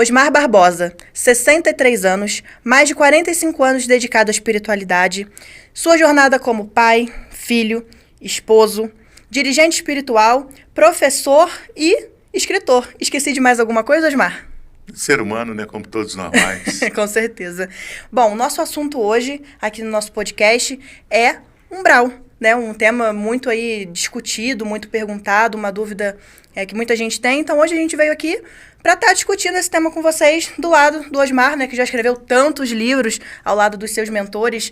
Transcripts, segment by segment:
Osmar Barbosa, 63 anos, mais de 45 anos dedicado à espiritualidade. Sua jornada como pai, filho, esposo, dirigente espiritual, professor e escritor. Esqueci de mais alguma coisa, Osmar? Ser humano, né? Como todos normais. Com certeza. Bom, nosso assunto hoje, aqui no nosso podcast, é umbral, né? Um tema muito aí discutido, muito perguntado, uma dúvida que muita gente tem. Então, hoje a gente veio aqui para estar discutindo esse tema com vocês do lado do Osmar, né? Que já escreveu tantos livros ao lado dos seus mentores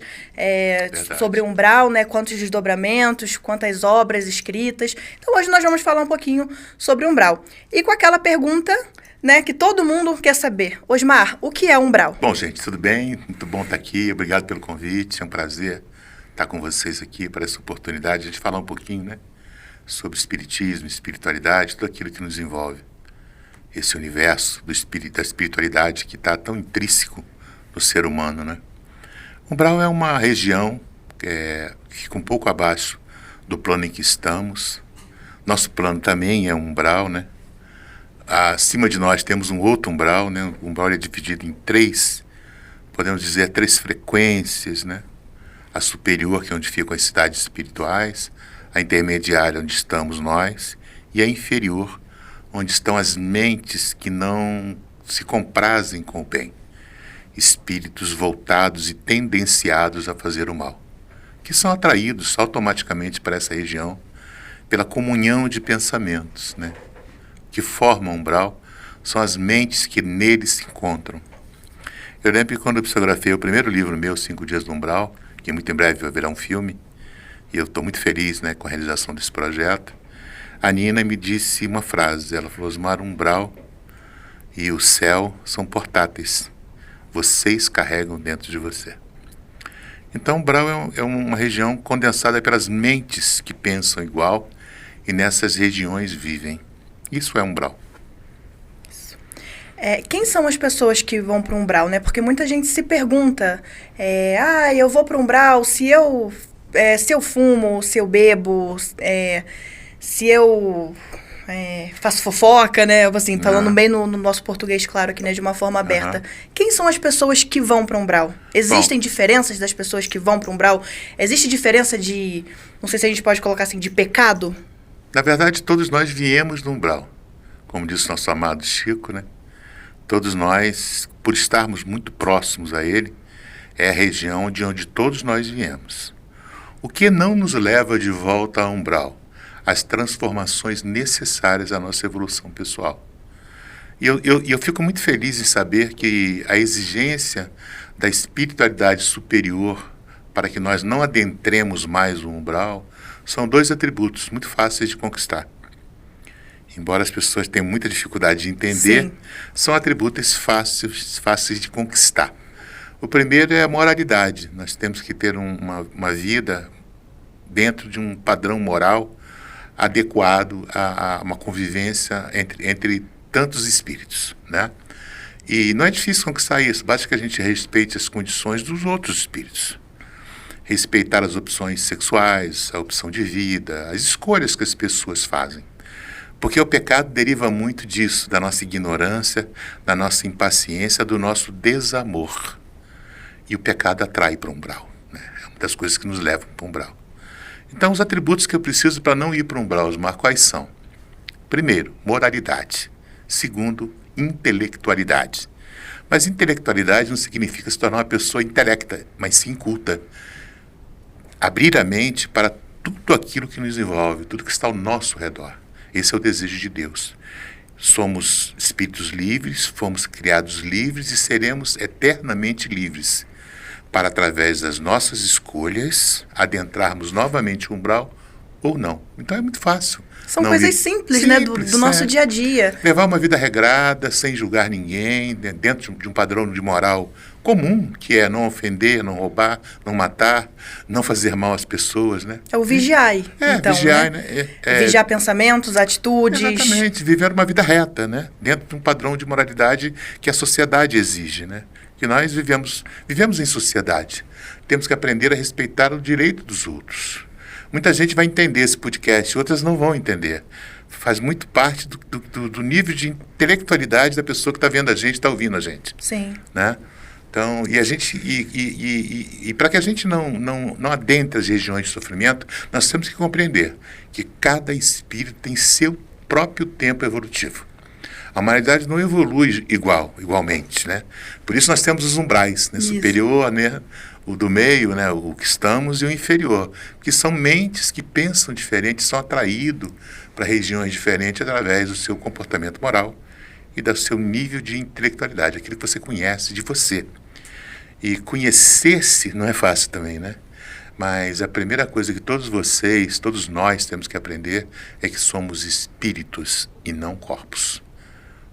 sobre umbral, né? Quantos desdobramentos, quantas obras escritas. Então, hoje nós vamos falar um pouquinho sobre umbral. E com aquela pergunta, né, que todo mundo quer saber. Osmar, o que é umbral? Bom, gente, tudo bem? Muito bom estar aqui. Obrigado pelo convite. É um prazer estar com vocês aqui para essa oportunidade de falar um pouquinho, né, sobre espiritismo, espiritualidade, tudo aquilo que nos envolve. Esse universo do da espiritualidade que está tão intrínseco no ser humano, né? Umbral é uma região que fica um pouco abaixo do plano em que estamos. Nosso plano também é um umbral, né? Acima de nós temos um outro umbral, né? O umbral é dividido em três, podemos dizer, três frequências, né? A superior, que é onde ficam as cidades espirituais, a intermediária, onde estamos nós, e a inferior, onde estão as mentes que não se comprazem com o bem, espíritos voltados e tendenciados a fazer o mal, que são atraídos automaticamente para essa região pela comunhão de pensamentos, né? Que formam o umbral, são as mentes que neles se encontram. Eu lembro que quando eu psicografei o primeiro livro meu, 5 Dias do Umbral, que muito em breve vai virar um filme, e eu estou muito feliz, né, com a realização desse projeto, a Nina me disse uma frase. Ela falou: Osmar, o umbral e o céu são portáteis. Vocês carregam dentro de você. Então, o umbral é uma região condensada pelas mentes que pensam igual e nessas regiões vivem. Isso é umbral. Quem são as pessoas que vão para o umbral, né? Porque muita gente se pergunta, eu vou para o umbral se eu fumo, se eu bebo, se eu faço fofoca, né? Assim, falando bem no nosso português, claro, aqui, né? De uma forma aberta. Quem são as pessoas que vão para o umbral? Existem diferenças das pessoas que vão para o umbral? Existe diferença de, não sei se a gente pode colocar assim, de pecado? Na verdade, todos nós viemos do umbral. Como disse nosso amado Chico, né? Todos nós, por estarmos muito próximos a ele, é a região de onde todos nós viemos. O que não nos leva de volta ao umbral? As transformações necessárias à nossa evolução pessoal. E eu fico muito feliz em saber que a exigência da espiritualidade superior para que nós não adentremos mais o umbral são dois atributos muito fáceis de conquistar. Embora as pessoas tenham muita dificuldade de entender, sim, são atributos fáceis de conquistar. O primeiro é a moralidade. Nós temos que ter uma vida dentro de um padrão moral adequado a uma convivência entre tantos espíritos, né? E não é difícil conquistar isso, basta que a gente respeite as condições dos outros espíritos. Respeitar as opções sexuais, a opção de vida, as escolhas que as pessoas fazem. Porque o pecado deriva muito disso, da nossa ignorância, da nossa impaciência, do nosso desamor. E o pecado atrai para o umbral, né? É uma das coisas que nos levam para o umbral. Então, os atributos que eu preciso para não ir para o umbral, Osmar, quais são? Primeiro, moralidade. Segundo, intelectualidade. Mas intelectualidade não significa se tornar uma pessoa intelecta, mas sim culta. Abrir a mente para tudo aquilo que nos envolve, tudo que está ao nosso redor. Esse é o desejo de Deus. Somos espíritos livres, fomos criados livres e seremos eternamente livres, para, através das nossas escolhas, adentrarmos novamente o umbral ou não. Então é muito fácil. São coisas simples, né, do nosso dia a dia. Levar uma vida regrada, sem julgar ninguém, dentro de um padrão de moral comum, que é não ofender, não roubar, não matar, não fazer mal às pessoas, né? É o vigiai, então, vigiar, né? Vigiar pensamentos, atitudes. Exatamente, viver uma vida reta, né? Dentro de um padrão de moralidade que a sociedade exige, né? Que nós vivemos em sociedade. Temos que aprender a respeitar o direito dos outros. Muita gente vai entender esse podcast, outras não vão entender. faz muito parte do nível de intelectualidade da pessoa que está vendo a gente, está ouvindo a gente. Sim. Né? Então, e a gente e para que a gente não adentre as regiões de sofrimento, nós temos que compreender que cada espírito tem seu próprio tempo evolutivo. A humanidade não evolui igualmente, né? Por isso nós temos os umbrais, né? Superior, né? O do meio, né? O que estamos, e o inferior, que são mentes que pensam diferente, são atraídos para regiões diferentes através do seu comportamento moral e do seu nível de intelectualidade, aquilo que você conhece de você. E conhecer-se não é fácil também, né? Mas a primeira coisa que todos vocês, todos nós temos que aprender é que somos espíritos e não corpos.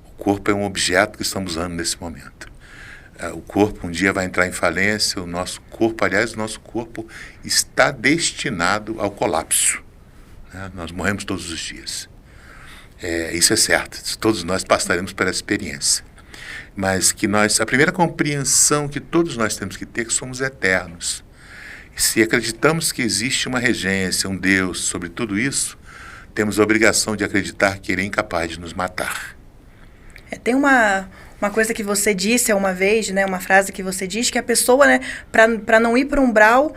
O corpo é um objeto que estamos usando nesse momento. O corpo um dia vai entrar em falência, o nosso corpo está destinado ao colapso. Né? Nós morremos todos os dias. Isso é certo, todos nós passaremos pela experiência. Mas que a primeira compreensão que todos nós temos que ter é que somos eternos. Se acreditamos que existe uma regência, um Deus sobre tudo isso, temos a obrigação de acreditar que Ele é incapaz de nos matar. Tem uma coisa que você disse uma vez, né, uma frase que você diz, que a pessoa, né, para não ir para um umbral,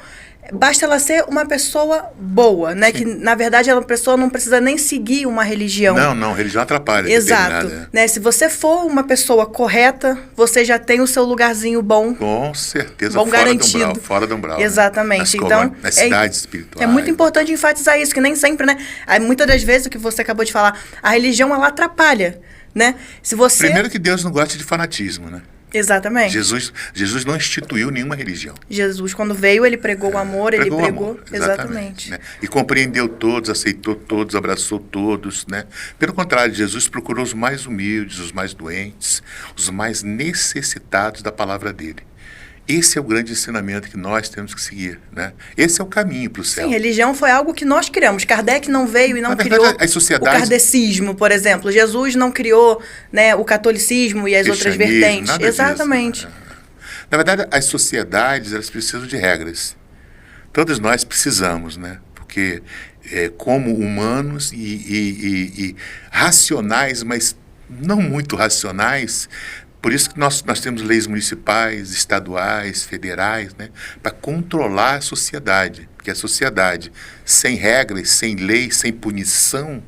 basta ela ser uma pessoa boa, né? Sim. Que, na verdade, a pessoa não precisa nem seguir uma religião. Não, religião atrapalha. Exato. Né? Se você for uma pessoa correta, você já tem o seu lugarzinho bom. Com certeza, bom, garantido. Fora do umbral. Exatamente. Né? Então, nas cidades espirituais. É muito importante enfatizar isso, que nem sempre, né? Muitas das vezes, o que você acabou de falar, a religião, ela atrapalha, né? Se você... Primeiro que Deus não gosta de fanatismo, né? Exatamente. Jesus não instituiu nenhuma religião. Jesus, quando veio, ele pregou o amor, ele pregou... Amor, exatamente. Né? E compreendeu todos, aceitou todos, abraçou todos, né? Pelo contrário, Jesus procurou os mais humildes, os mais doentes, os mais necessitados da palavra dele. Esse é o grande ensinamento que nós temos que seguir, né? Esse é o caminho para o céu. Sim, religião foi algo que nós criamos. Kardec não veio e não criou o kardecismo, por exemplo. Jesus não criou, né, o catolicismo e as outras vertentes. Exatamente. Disso, né? Na verdade, as sociedades, elas precisam de regras. Todos nós precisamos, né? Porque como humanos e racionais, mas não muito racionais. Por isso que nós temos leis municipais, estaduais, federais, né, para controlar a sociedade. Porque a sociedade, sem regras, sem lei, sem punição,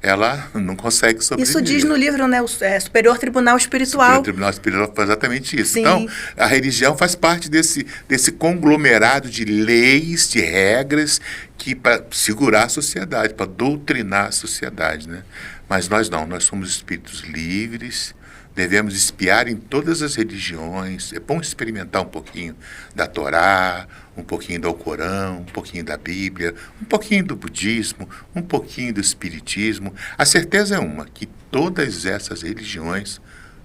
ela não consegue sobreviver. Isso diz no livro, né, o Superior Tribunal Espiritual. Superior Tribunal Espiritual faz exatamente isso. Sim. Então, a religião faz parte desse conglomerado de leis, de regras, para segurar a sociedade, para doutrinar a sociedade. Né? Mas nós não, nós somos espíritos livres. Devemos espiar em todas as religiões. É bom experimentar um pouquinho da Torá, um pouquinho do Alcorão, um pouquinho da Bíblia, um pouquinho do budismo, um pouquinho do espiritismo. A certeza é uma, que todas essas religiões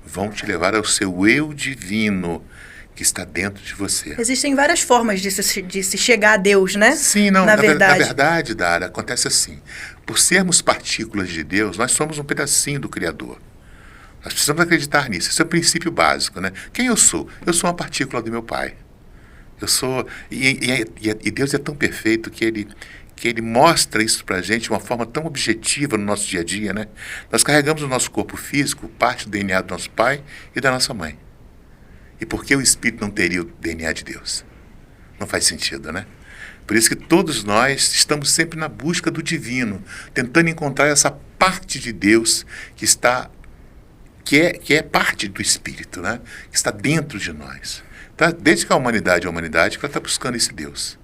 vão te levar ao seu eu divino que está dentro de você. Existem várias formas de se chegar a Deus, né? Sim, não, na verdade, Dara, acontece assim. Por sermos partículas de Deus, nós somos um pedacinho do Criador. Nós precisamos acreditar nisso. Esse é o princípio básico, né? Quem eu sou? Eu sou uma partícula do meu Pai. Eu sou... E Deus é tão perfeito que Ele mostra isso para a gente de uma forma tão objetiva no nosso dia a dia, né? Nós carregamos o nosso corpo físico, parte do DNA do nosso pai e da nossa mãe. E por que o Espírito não teria o DNA de Deus? Não faz sentido, né? Por isso que todos nós estamos sempre na busca do divino, tentando encontrar essa parte de Deus que é parte do Espírito, né? Que está dentro de nós. Tá? Desde que a humanidade é a humanidade, que ela está buscando esse Deus.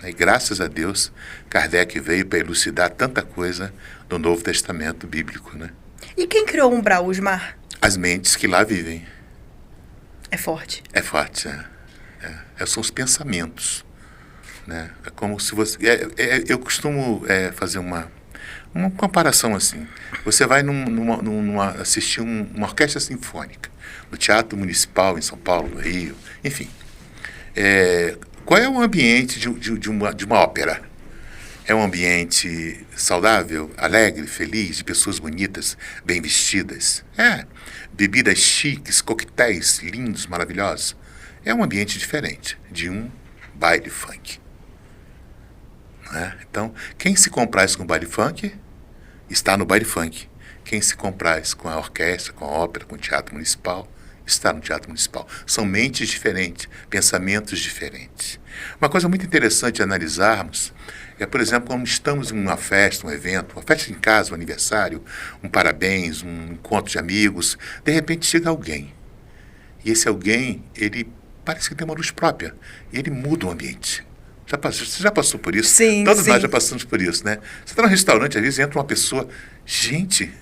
E graças a Deus, Kardec veio para elucidar tanta coisa do Novo Testamento bíblico. Né? E quem criou o umbral, Osmar? As mentes que lá vivem. É forte. É forte, são os pensamentos. Né? É como se você... eu costumo fazer uma comparação assim. Você vai assistir uma orquestra sinfônica no Teatro Municipal em São Paulo, no Rio, enfim. Qual é o ambiente de uma ópera? É um ambiente saudável, alegre, feliz, de pessoas bonitas, bem vestidas? Bebidas chiques, coquetéis lindos, maravilhosos? É um ambiente diferente de um baile funk. Então, quem se compraz com baile funk está no baile funk. Quem se compraz com a orquestra, com a ópera, com o teatro municipal, está no teatro municipal. São mentes diferentes, pensamentos diferentes. Uma coisa muito interessante de analisarmos é, por exemplo, quando estamos em uma festa, um evento, uma festa em casa, um aniversário, um parabéns, um encontro de amigos, de repente chega alguém. E esse alguém, ele parece que tem uma luz própria. E ele muda o ambiente. Você já passou por isso? Sim, Todos sim. nós já passamos por isso, né? Você está num restaurante, às vezes entra uma pessoa, gente,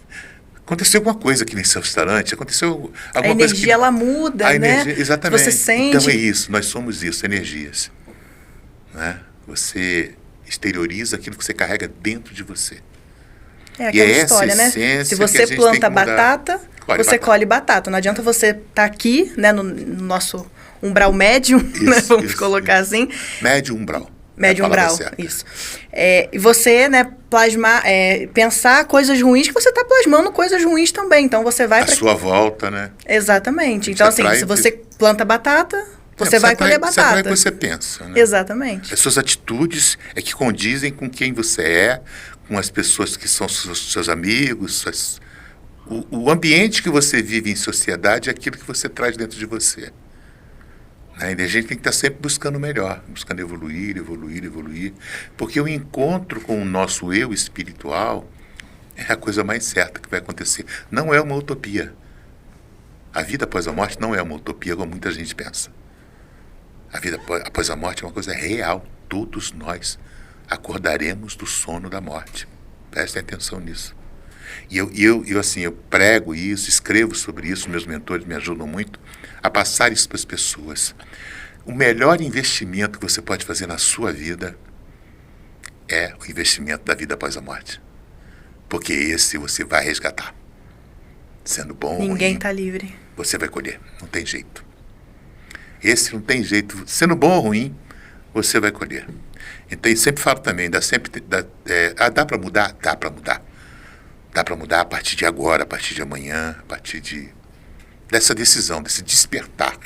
aconteceu alguma coisa aqui nesse restaurante, aconteceu alguma coisa que... A energia, ela muda, a né? energia, exatamente. Você sente... Então é isso, nós somos isso, energias. Né? Você exterioriza aquilo que você carrega dentro de você. É aquela história, né? Se você planta batata, você colhe batata. Não adianta você estar aqui, né, no nosso umbral médium, né, vamos colocar assim. Médio umbral. Médio umbral, isso. E você, né, plasmar, pensar coisas ruins, que você está plasmando coisas ruins também. Então você vai para... A sua volta, né? Exatamente. Então, assim, se você planta batata... Você vai colher batata. Você atrai o que você pensa, né? Exatamente. As suas atitudes é que condizem com quem você é, com as pessoas que são seus amigos. O ambiente que você vive em sociedade é aquilo que você traz dentro de você. Né? E a gente tem que estar sempre buscando o melhor, buscando evoluir, porque o encontro com o nosso eu espiritual é a coisa mais certa que vai acontecer. Não é uma utopia. A vida após a morte não é uma utopia, como muita gente pensa. A vida após a morte é uma coisa real. Todos nós acordaremos do sono da morte. Prestem atenção nisso. E eu prego isso, escrevo sobre isso, meus mentores me ajudam muito a passar isso para as pessoas. O melhor investimento que você pode fazer na sua vida é o investimento da vida após a morte. Porque esse você vai resgatar. Sendo bom ou ruim, ninguém está livre. Você vai colher, não tem jeito. Esse não tem jeito, sendo bom ou ruim, você vai colher. Então, eu sempre falo também, dá para mudar? Dá para mudar. Dá para mudar a partir de agora, a partir de amanhã, a partir dessa decisão, desse despertar.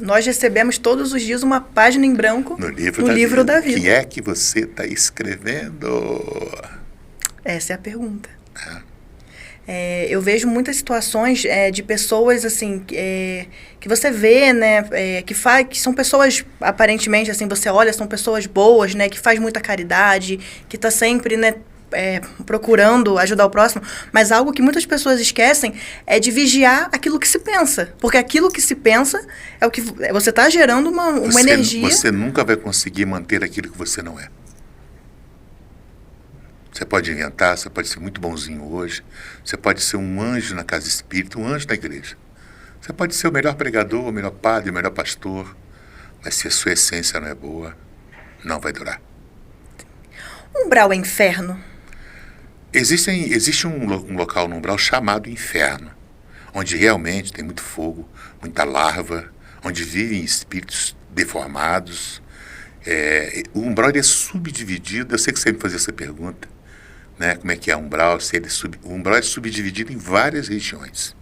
Nós recebemos todos os dias uma página em branco no livro da vida. O que é que você está escrevendo? Essa é a pergunta. Eu vejo muitas situações de pessoas assim que você vê, né, que são pessoas aparentemente assim, você olha, são pessoas boas, né, que faz muita caridade, que está sempre, né, procurando ajudar o próximo, mas algo que muitas pessoas esquecem é de vigiar aquilo que se pensa, porque aquilo que se pensa é o que você está gerando uma energia. Você nunca vai conseguir manter aquilo que você não é. Você pode inventar, você pode ser muito bonzinho hoje, você pode ser um anjo na casa espírita, um anjo na igreja. Você pode ser o melhor pregador, o melhor padre, o melhor pastor, mas se a sua essência não é boa, não vai durar. Umbral é inferno? Existe um local no umbral chamado inferno, onde realmente tem muito fogo, muita larva, onde vivem espíritos deformados. O umbral ele é subdividido, eu sei que você me fazia essa pergunta, né? Como é que é o umbral? O umbral é subdividido em várias regiões.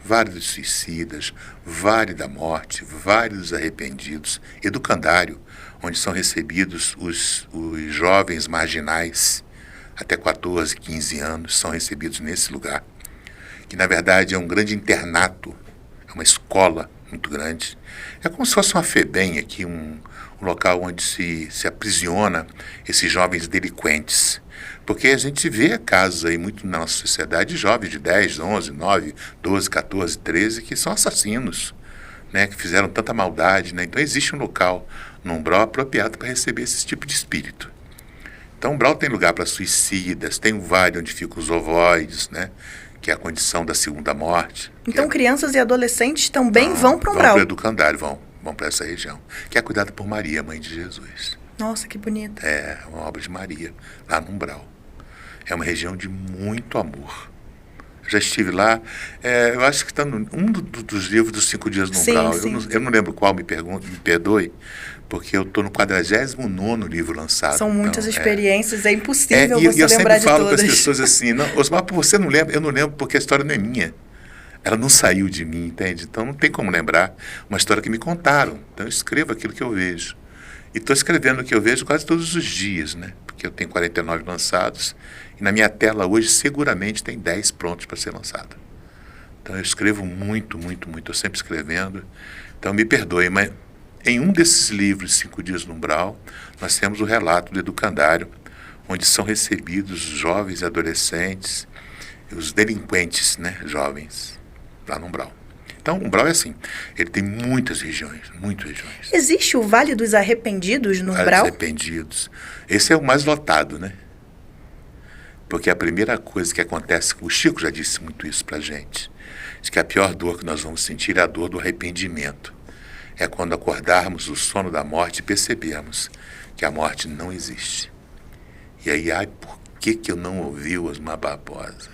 Vale dos suicidas, Vale da Morte, Vale dos Arrependidos, Educandário, onde são recebidos os jovens marginais, até 14, 15 anos, são recebidos nesse lugar, que na verdade é um grande internato, é uma escola muito grande. É como se fosse uma FEBEM aqui, um local onde se aprisiona esses jovens delinquentes. Porque a gente vê casos aí muito na nossa sociedade de jovens de 10, 11, 9, 12, 14, 13 que são assassinos, né, que fizeram tanta maldade, né? Então existe um local no umbral apropriado para receber esse tipo de espírito. Então o umbral tem lugar para suicidas, tem um vale onde ficam os ovoides, né, que é a condição da segunda morte. Então crianças e adolescentes também vão para o umbral? Vão para o Educandário, vão para essa região, que é cuidada por Maria, mãe de Jesus. Nossa, que bonita. É uma obra de Maria, lá no umbral. É uma região de muito amor. Eu já estive lá, eu acho que está num dos livros dos 5 dias no umbral. Sim. Eu não lembro qual, me perdoe, porque eu estou no 49º livro lançado. São muitas experiências, é impossível você lembrar de todas. E eu sempre falo para as pessoas assim, não, Osmar, você não lembra? Eu não lembro porque a história não é minha. Ela não saiu de mim, entende? Então não tem como lembrar uma história que me contaram. Então eu escrevo aquilo que eu vejo. E estou escrevendo o que eu vejo quase todos os dias, né? Porque eu tenho 49 lançados e na minha tela hoje seguramente tem 10 prontos para ser lançado. Então eu escrevo muito, muito, muito. Estou sempre escrevendo. Então me perdoe, mas em um desses livros, 5 Dias no Umbral, nós temos o relato do educandário, onde são recebidos jovens e adolescentes, os delinquentes, né, jovens, lá no Umbral. Então, o Umbral é assim, ele tem muitas regiões, muitas regiões. Existe o Vale dos Arrependidos no Vale Umbral? dos Arrependidos. Esse é o mais lotado, né? Porque a primeira coisa que acontece, o Chico já disse muito isso pra gente, diz que a pior dor que nós vamos sentir é a dor do arrependimento. É quando acordarmos do sono da morte e percebermos que a morte não existe. E aí, ai, por que eu não ouvi o Osmar Barbosa?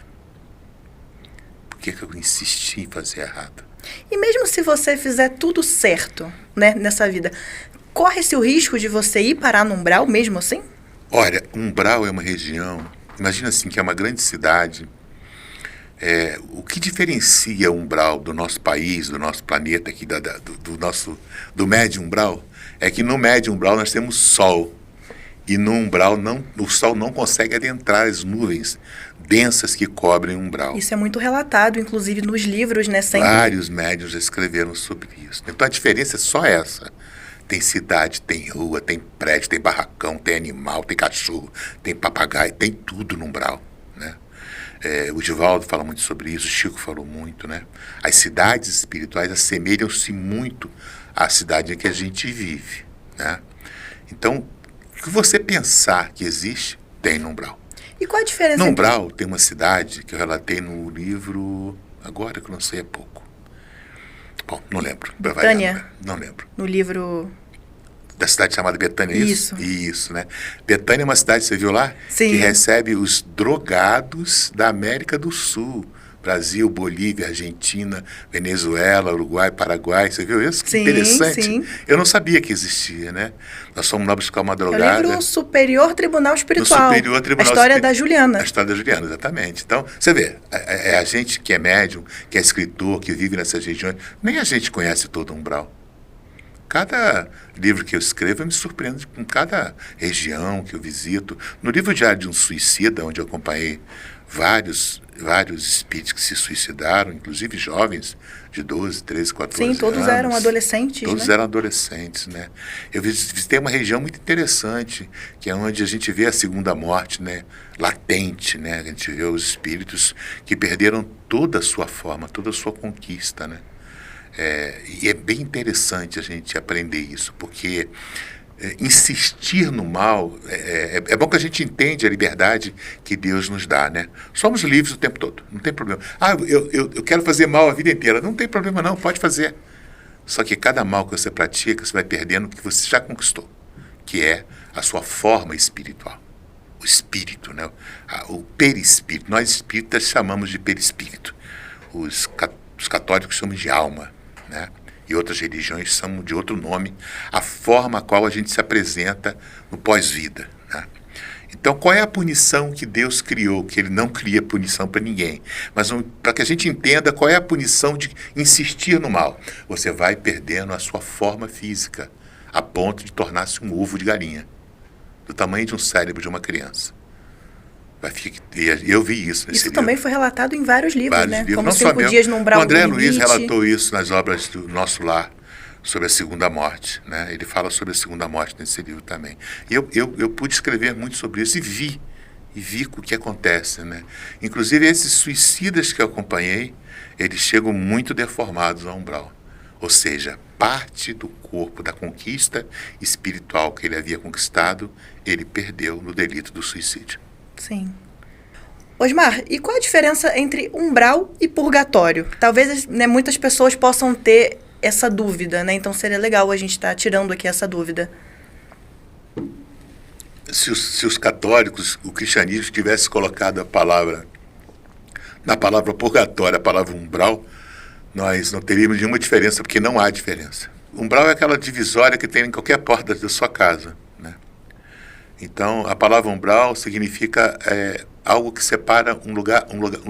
Por que eu insisti em fazer errado? E mesmo se você fizer tudo certo, né, nessa vida, corre-se o risco de você ir parar no Umbral mesmo assim? Olha, Umbral é uma região, imagina assim, que é uma grande cidade. O que diferencia o Umbral do nosso país, do nosso planeta, aqui, do médio Umbral, é que no médio Umbral nós temos sol. E no Umbral o sol não consegue adentrar as nuvens densas que cobrem o Umbral. Isso é muito relatado, inclusive nos livros, né? Sempre. Vários médiuns já escreveram sobre isso. Então a diferença é só essa. Tem cidade, tem rua, tem prédio, tem barracão, tem animal, tem cachorro, tem papagaio, tem tudo no Umbral, né? O Divaldo fala muito sobre isso, o Chico falou muito, né? As cidades espirituais assemelham-se muito à cidade em que a gente vive, né? Então, o que você pensar que existe, tem no Umbral. E qual a diferença? No Umbral tem uma cidade que eu relatei no livro, agora que eu lancei há pouco. Bom, não lembro. Betânia? Não lembro. No livro... Da cidade chamada Betânia, é isso? Isso, né? Betânia é uma cidade, você viu lá? Sim. Que recebe os drogados da América do Sul. Brasil, Bolívia, Argentina, Venezuela, Uruguai, Paraguai. Você viu isso? Que sim, interessante. Sim. Eu não sabia que existia, né? Nós fomos lá buscar uma drogada. É o livro Superior Tribunal Espiritual. No Superior Tribunal A história da Juliana. A história da Juliana, exatamente. Então, você vê, a gente que é médium, que é escritor, que vive nessas regiões, nem a gente conhece todo o Umbral. Cada livro que eu escrevo, eu me surpreendo com cada região que eu visito. No livro Diário de um Suicida, onde eu acompanhei vários espíritos que se suicidaram, inclusive jovens de 12, 13, 14 anos. Sim, todos eram adolescentes, Todos eram adolescentes, né? Eu visitei uma região muito interessante, que é onde a gente vê a segunda morte, né? Latente, né? A gente vê os espíritos que perderam toda a sua forma, toda a sua conquista, né? E é bem interessante a gente aprender isso, porque insistir no mal, é bom que a gente entende a liberdade que Deus nos dá, né? Somos livres o tempo todo, não tem problema. Eu quero fazer mal a vida inteira. Não tem problema não, pode fazer. Só que cada mal que você pratica, você vai perdendo o que você já conquistou, que é a sua forma espiritual. O espírito, né? O perispírito. Nós espíritas chamamos de perispírito. Os católicos chamam de alma, né? E outras religiões chamam de outro nome, a forma a qual a gente se apresenta no pós-vida, né? Então, qual é a punição que Deus criou? Que Ele não cria punição para ninguém. Mas para que a gente entenda qual é a punição de insistir no mal. Você vai perdendo a sua forma física, a ponto de tornar-se um ovo de galinha, do tamanho de um cérebro de uma criança. Eu vi isso nesse livro. Isso também foi relatado em vários livros, né? Livros. Como Não 5 Dias no Umbral do Limite. O André Luiz Limite. relatou isso nas obras do Nosso Lar, sobre a segunda morte, né? Ele fala sobre a segunda morte nesse livro também. E eu pude escrever muito sobre isso e vi o que acontece, né? Inclusive, esses suicidas que eu acompanhei, eles chegam muito deformados ao umbral. Ou seja, parte do corpo, da conquista espiritual que ele havia conquistado, ele perdeu no delito do suicídio. Sim. Osmar, e qual a diferença entre umbral e purgatório? Talvez, né, muitas pessoas possam ter essa dúvida, né? Então seria legal a gente estar tirando aqui essa dúvida. Se os católicos, o cristianismo tivesse colocado na palavra purgatório, a palavra umbral, nós não teríamos nenhuma diferença, porque não há diferença. Umbral é aquela divisória que tem em qualquer porta da sua casa, né? Então, a palavra umbral significa algo que separa um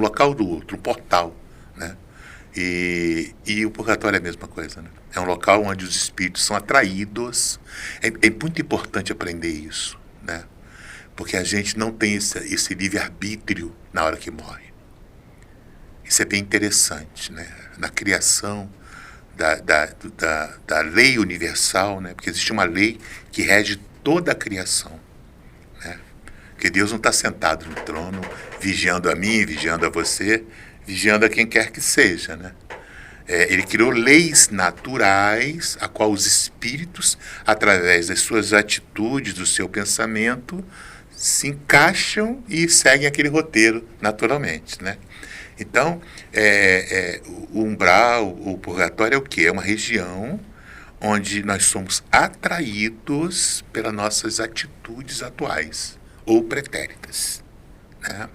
local do outro, um portal, né? E o purgatório é a mesma coisa, né? É um local onde os espíritos são atraídos. É muito importante aprender isso, né? Porque a gente não tem esse livre-arbítrio na hora que morre. Isso é bem interessante, né? Na criação da lei universal, né? Porque existe uma lei que rege toda a criação, né? Porque Deus não está sentado no trono, vigiando a mim, vigiando a você, vigiando a quem quer que seja, né? Ele criou leis naturais, a qual os espíritos, através das suas atitudes, do seu pensamento, se encaixam e seguem aquele roteiro naturalmente, né? Então, o umbral, o purgatório é o quê? É uma região onde nós somos atraídos pelas nossas atitudes atuais ou pretéritas, né?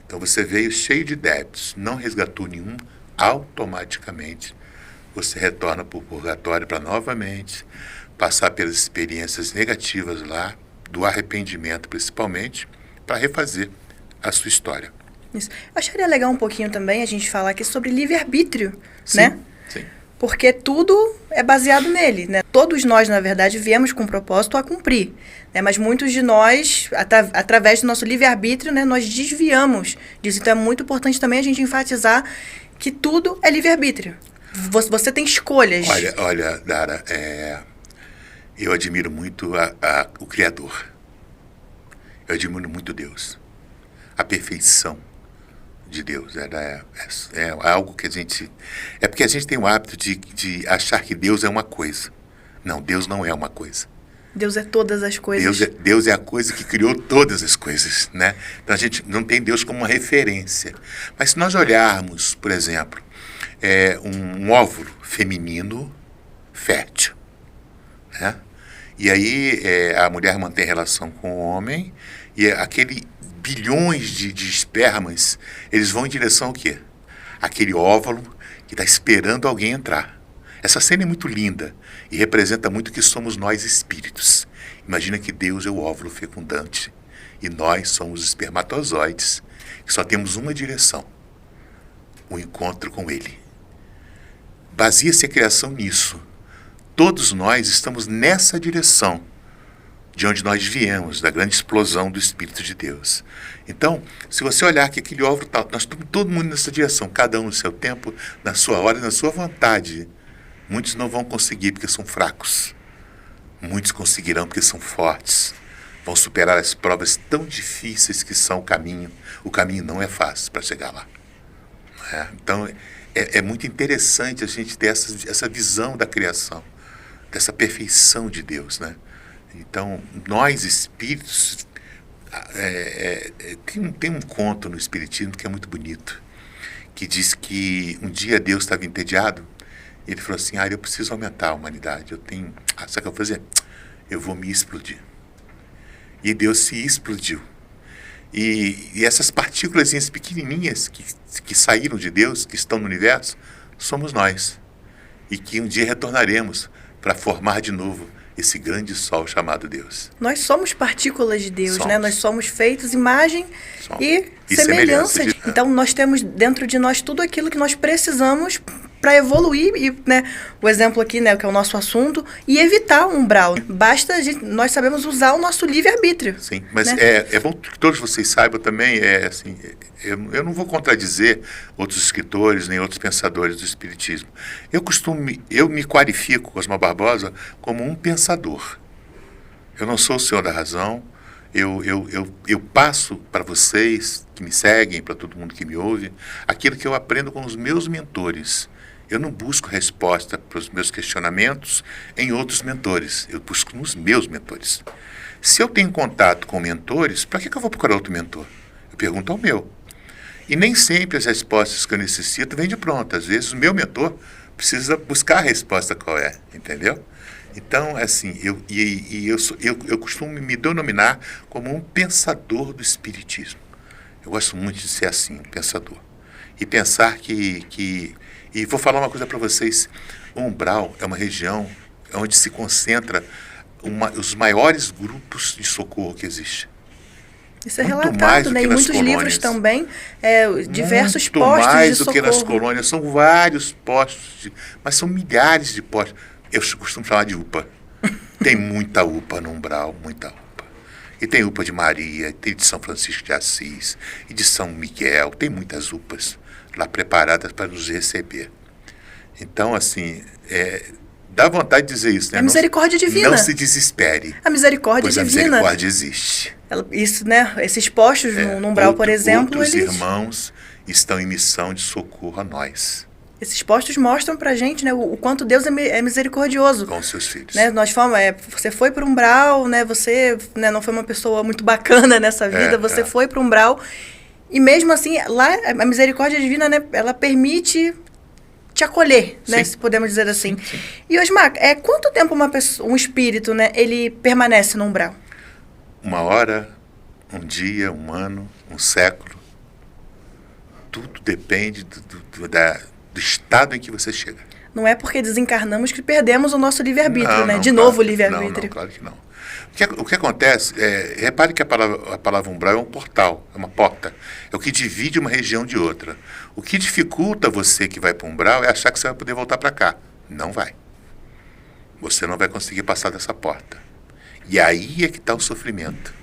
Então você veio cheio de débitos, não resgatou nenhum, automaticamente você retorna para o purgatório para novamente passar pelas experiências negativas lá, do arrependimento principalmente, para refazer a sua história. Isso. Eu acharia legal um pouquinho também a gente falar aqui sobre livre-arbítrio, Sim, né? sim. Porque tudo é baseado nele, né? Todos nós, na verdade, viemos com um propósito a cumprir, né? Mas muitos de nós, através do nosso livre-arbítrio, né, nós desviamos disso. Então é muito importante também a gente enfatizar que tudo é livre-arbítrio. Você tem escolhas. Olha, Dara, eu admiro muito o Criador. Eu admiro muito Deus. A perfeição de Deus. É algo que a gente... É porque a gente tem o hábito de achar que Deus é uma coisa. Não, Deus não é uma coisa. Deus é todas as coisas. Deus é a coisa que criou todas as coisas, né? Então a gente não tem Deus como uma referência. Mas se nós olharmos, por exemplo, um óvulo feminino fértil, né? E aí a mulher mantém relação com o homem e aquele bilhões de espermas, eles vão em direção ao quê? Aquele óvulo que está esperando alguém entrar. Essa cena é muito linda e representa muito o que somos nós espíritos. Imagina que Deus é o óvulo fecundante e nós somos os espermatozoides, que só temos uma direção, o encontro com Ele. Baseia-se a criação nisso. Todos nós estamos nessa direção, de onde nós viemos, da grande explosão do Espírito de Deus. Então, se você olhar que aquele óvulo tal, nós estamos todo mundo nessa direção, cada um no seu tempo, na sua hora e na sua vontade. Muitos não vão conseguir porque são fracos. Muitos conseguirão porque são fortes. Vão superar as provas tão difíceis que são o caminho. O caminho não é fácil para chegar lá. Então, é muito interessante a gente ter essa visão da criação, dessa perfeição de Deus, né? Então, nós espíritos, tem um conto no Espiritismo que é muito bonito, que diz que um dia Deus estava entediado, e ele falou assim, eu preciso aumentar a humanidade, sabe o que eu vou fazer? Eu vou me explodir. E Deus se explodiu. E essas partículas pequenininhas que saíram de Deus, que estão no universo, somos nós. E que um dia retornaremos para formar de novo esse grande sol chamado Deus. Nós somos partículas de Deus, né? Nós somos feitos imagem e semelhança. Então, nós temos dentro de nós tudo aquilo que nós precisamos para evoluir, e, né, o exemplo aqui, né, que é o nosso assunto, e evitar o umbral. Basta nós sabemos usar o nosso livre-arbítrio. Sim, mas né? É bom que todos vocês saibam também, assim, eu não vou contradizer outros escritores, nem outros pensadores do Espiritismo. Eu me qualifico, Cosmo Barbosa, como um pensador. Eu não sou o senhor da razão, eu passo para vocês que me seguem, para todo mundo que me ouve, aquilo que eu aprendo com os meus mentores. Eu não busco resposta para os meus questionamentos em outros mentores. Eu busco nos meus mentores. Se eu tenho contato com mentores, para que eu vou procurar outro mentor? Eu pergunto ao meu. E nem sempre as respostas que eu necessito vêm de pronto. Às vezes o meu mentor precisa buscar a resposta qual é, entendeu? Então, assim, eu costumo me denominar como um pensador do Espiritismo. Eu gosto muito de ser assim, um pensador. E pensar E vou falar uma coisa para vocês. O umbral é uma região onde se concentra os maiores grupos de socorro que existem. Isso é Muito relatado, mais do né? que Em nas muitos livros colônias. também, diversos Muito postos de mais do que nas socorro. colônias. São vários postos, mas são milhares de postos. Eu costumo falar de UPA. Tem muita UPA no Umbral, muita UPA. E tem UPA de Maria, tem de São Francisco de Assis, e de São Miguel. Tem muitas UPAs lá preparadas para nos receber. Então, assim, dá vontade de dizer isso, né? É a misericórdia divina. Não se desespere, A misericórdia pois a divina. misericórdia existe. Isso, né? Esses postos no Umbral, por exemplo, Outros eles... irmãos estão em missão de socorro a nós, Esses postos mostram pra gente, né, o quanto Deus é misericordioso. com seus filhos. Né? Nós fomos, você foi para o Umbral, né? Você, né, não foi uma pessoa muito bacana nessa vida, você foi para o Umbral. E mesmo assim, lá a misericórdia divina, né, ela permite te acolher, né, se podemos dizer assim. Sim. E Osmar, quanto tempo um espírito, né, ele permanece no Umbral? 1 hora, 1 dia, 1 ano, 1 século. Tudo depende do estado em que você chega. Não é porque desencarnamos que perdemos o nosso livre-arbítrio, né? Não, De claro, novo o livre-arbítrio. Não, claro que não. O que acontece, repare que a palavra umbral é um portal, é uma porta. É o que divide uma região de outra. O que dificulta você que vai para o umbral é achar que você vai poder voltar para cá. Não vai. Você não vai conseguir passar dessa porta. E aí é que está o sofrimento.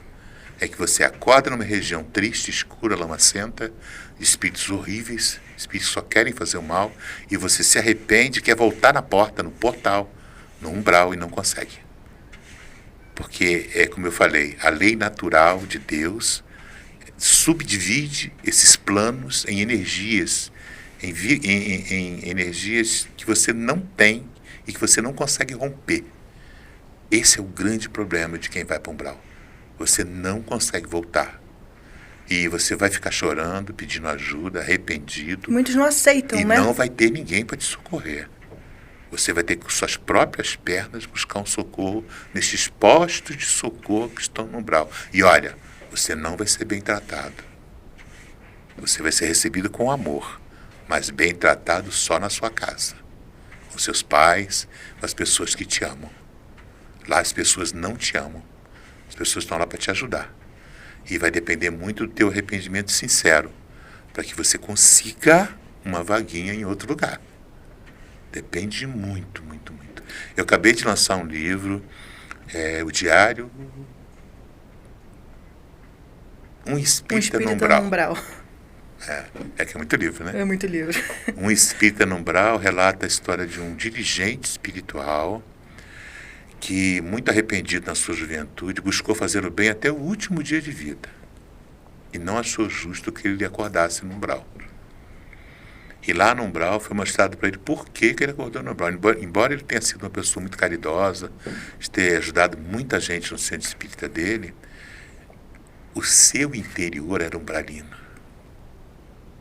É que você acorda numa região triste, escura, lamacenta, espíritos horríveis, espíritos que só querem fazer o mal, e você se arrepende, quer voltar na porta, no portal, no umbral, e não consegue. Porque, como eu falei, a lei natural de Deus subdivide esses planos em energias, em energias que você não tem e que você não consegue romper. Esse é o grande problema de quem vai para o umbral. Você não consegue voltar. E você vai ficar chorando, pedindo ajuda, arrependido. Muitos não aceitam, e né? não vai ter ninguém para te socorrer. Você vai ter que, com suas próprias pernas, buscar um socorro nesses postos de socorro que estão no umbral. E olha, você não vai ser bem tratado. Você vai ser recebido com amor, mas bem tratado só na sua casa. Com seus pais, com as pessoas que te amam. Lá as pessoas não te amam. As pessoas estão lá para te ajudar. E vai depender muito do teu arrependimento sincero, para que você consiga uma vaguinha em outro lugar. Depende muito, muito, muito. Eu acabei de lançar um livro, o Diário Um Espírita no Umbral. Que é muito livro, né? É muito livro. Um Espírita no Umbral relata a história de um dirigente espiritual que, muito arrependido na sua juventude, buscou fazer o bem até o último dia de vida. E não achou justo que ele acordasse no umbral. E lá no umbral foi mostrado para ele por que ele acordou no umbral. Embora ele tenha sido uma pessoa muito caridosa, ter ajudado muita gente no centro espírita dele, o seu interior era umbralino.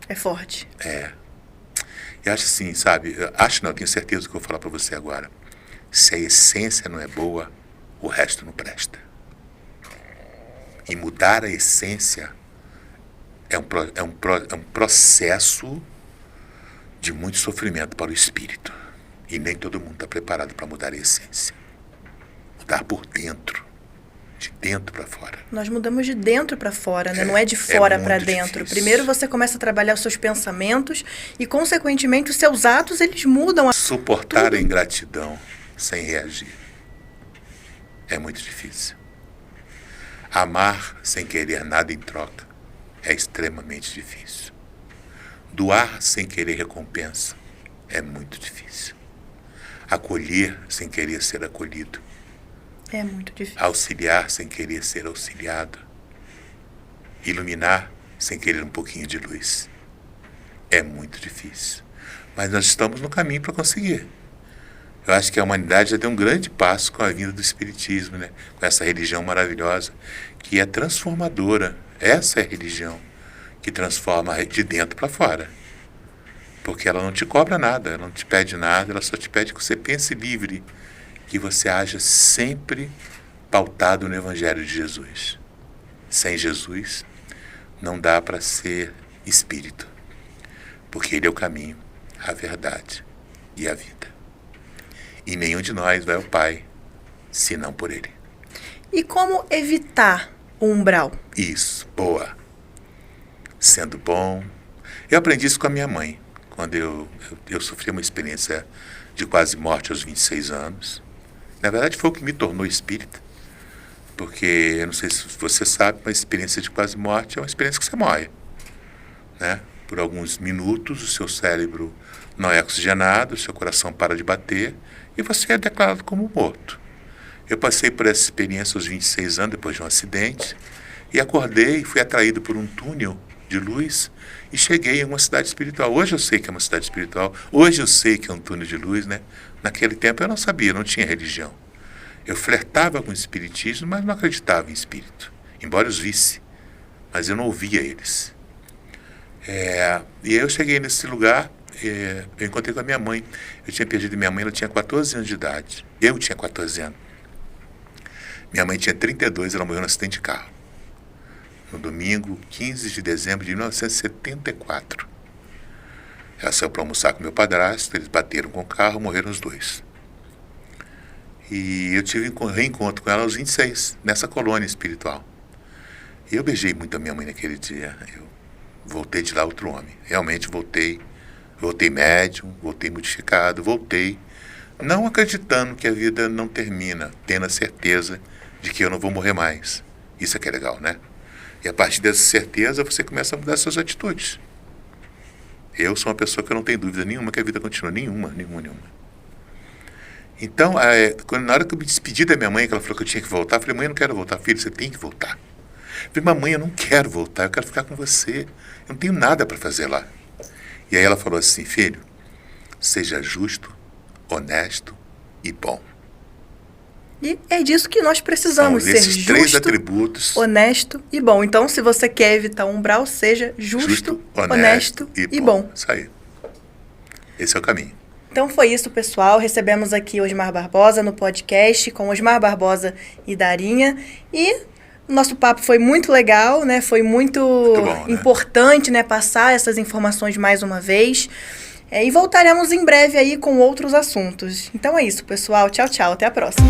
É forte. E acho assim, sabe? Acho não, tenho certeza do que eu vou falar para você agora. Se a essência não é boa, o resto não presta. E mudar a essência é um processo de muito sofrimento para o espírito. E nem todo mundo está preparado para mudar a essência. Mudar por dentro. De dentro para fora. Nós mudamos de dentro para fora, né? Não é de fora para dentro. Difícil. Primeiro você começa a trabalhar os seus pensamentos e, consequentemente, os seus atos, eles mudam. Suportar a ingratidão sem reagir é muito difícil. Amar sem querer nada em troca é extremamente difícil. Doar sem querer recompensa é muito difícil. Acolher sem querer ser acolhido é muito difícil. Auxiliar sem querer ser auxiliado. Iluminar sem querer um pouquinho de luz. É muito difícil. Mas nós estamos no caminho para conseguir. Eu acho que a humanidade já deu um grande passo com a vinda do Espiritismo, né? Com essa religião maravilhosa, que é transformadora. Essa é a religião que transforma de dentro para fora. Porque ela não te cobra nada, ela não te pede nada, ela só te pede que você pense livre, que você haja sempre pautado no Evangelho de Jesus. Sem Jesus, não dá para ser espírito, porque Ele é o caminho, a verdade e a vida. E nenhum de nós vai ao Pai, senão por Ele. E como evitar o umbral? Isso, boa. Sendo bom. Eu aprendi isso com a minha mãe, quando eu sofri uma experiência de quase morte aos 26 anos. Na verdade, foi o que me tornou espírita, porque, eu não sei se você sabe, mas a experiência de quase morte é uma experiência que você morre, né? Por alguns minutos, o seu cérebro não é oxigenado, o seu coração para de bater e você é declarado como morto. Eu passei por essa experiência aos 26 anos, depois de um acidente, e acordei, fui atraído por um túnel de luz e cheguei em uma cidade espiritual. Hoje eu sei que é uma cidade espiritual, hoje eu sei que é um túnel de luz, né? Naquele tempo eu não sabia, não tinha religião. Eu flertava com o espiritismo, mas não acreditava em espírito, embora os visse, mas eu não ouvia eles. E aí eu cheguei nesse lugar, eu encontrei com a minha mãe. Eu tinha perdido minha mãe, ela tinha 14 anos de idade. Eu tinha 14 anos. Minha mãe tinha 32, ela morreu num acidente de carro. No domingo, 15 de dezembro de 1974. Ela saiu para almoçar com meu padrasto, eles bateram com o carro, morreram os dois. E eu tive um reencontro com ela aos 26, nessa colônia espiritual. E eu beijei muito a minha mãe naquele dia. Eu voltei de lá outro homem. Realmente voltei médium, voltei modificado, voltei não acreditando que a vida não termina, tendo a certeza de que eu não vou morrer mais. Isso é que é legal, né? E a partir dessa certeza você começa a mudar suas atitudes. Eu sou uma pessoa que eu não tenho dúvida nenhuma que a vida continua. Nenhuma. Então, na hora que eu me despedi da minha mãe, que ela falou que eu tinha que voltar, eu falei, mãe, eu não quero voltar. Filho, você tem que voltar. Eu falei, mamãe, eu não quero voltar, eu quero ficar com você. Eu não tenho nada para fazer lá. E aí ela falou assim, filho, seja justo, honesto e bom. E é disso que nós precisamos, São ser esses justo, 3 atributos. honesto e bom. Então, se você quer evitar um umbral, seja justo, honesto e bom. Isso aí. Esse é o caminho. Então foi isso, pessoal. Recebemos aqui Osmar Barbosa no podcast com Osmar Barbosa e Darinha. E nosso papo foi muito legal, né? Foi muito bom, né? importante, né? Passar essas informações mais uma vez. E voltaremos em breve aí com outros assuntos. Então é isso, pessoal. Tchau, tchau. Até a próxima.